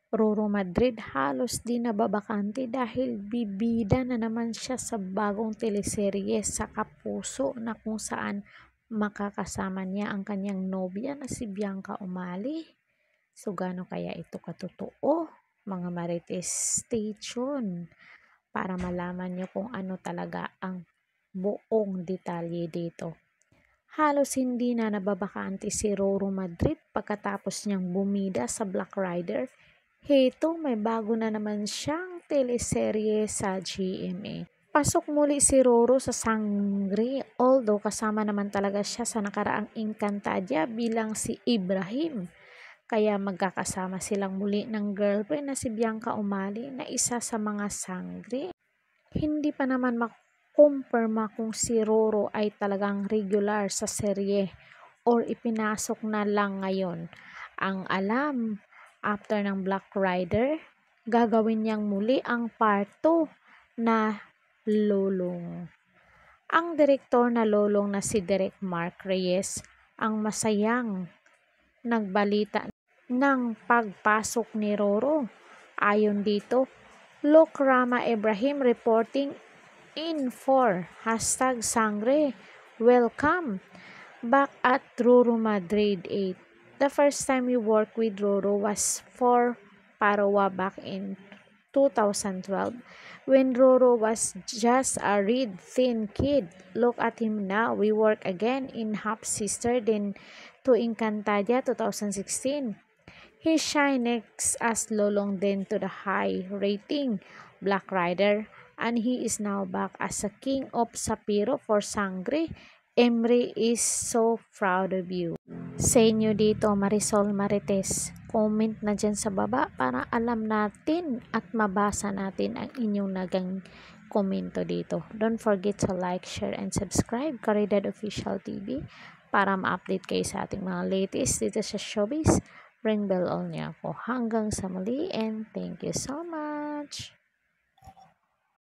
Roro Madrid halos di nababakante dahil bibida na naman siya sa bagong teleserye sa Kapuso na kung saan makakasama niya ang kanyang nobya na si Bianca Umali. So gaano kaya ito katotoo? Mga Marites, stay tuned para malaman nyo kung ano talaga ang buong detalye dito. Halos hindi na nababakante si Roro Madrid pagkatapos niyang bumida sa Black Rider. Heto, may bago na naman siyang teleserye sa GMA. Pasok muli si Roro sa Sangre, although kasama naman talaga siya sa nakaraang Encantadia bilang si Ibrahim. Kaya magkakasama silang muli ng girlfriend na si Bianca Umali na isa sa mga Sangre. Hindi pa naman makumpirma kung si Roro ay talagang regular sa serye or ipinasok na lang ngayon. Ang alam, after ng Black Rider, gagawin niyang muli ang part 2 na Lolong. Ang direktor na Lolong na si Direk Mark Reyes ang masayang nagbalita ng pagpasok ni Roro. Ayon dito, Luke Rama Ibrahim reporting in for #Sangre. Welcome back at Roro Madrid 8. The first time we worked with Roro was for Parawa back in 2012 when Roro was just a red thin kid. Look at him now. We work again in Half Sister then to Encantadia 2016. He shine next as Lolong then to the high rating Black Rider and he is now back as a king of Sapiro for Sangre. Emre is so proud of you. Sa inyo dito Marisol Marites, comment na dyan sa baba para alam natin at mabasa natin ang inyong nagang komento dito. Don't forget to like, share, and subscribe Caridad Official TV para ma-update kayo sa ating mga latest dito sa showbiz. Ring bell all niya ako. Hanggang sa muli and thank you so much.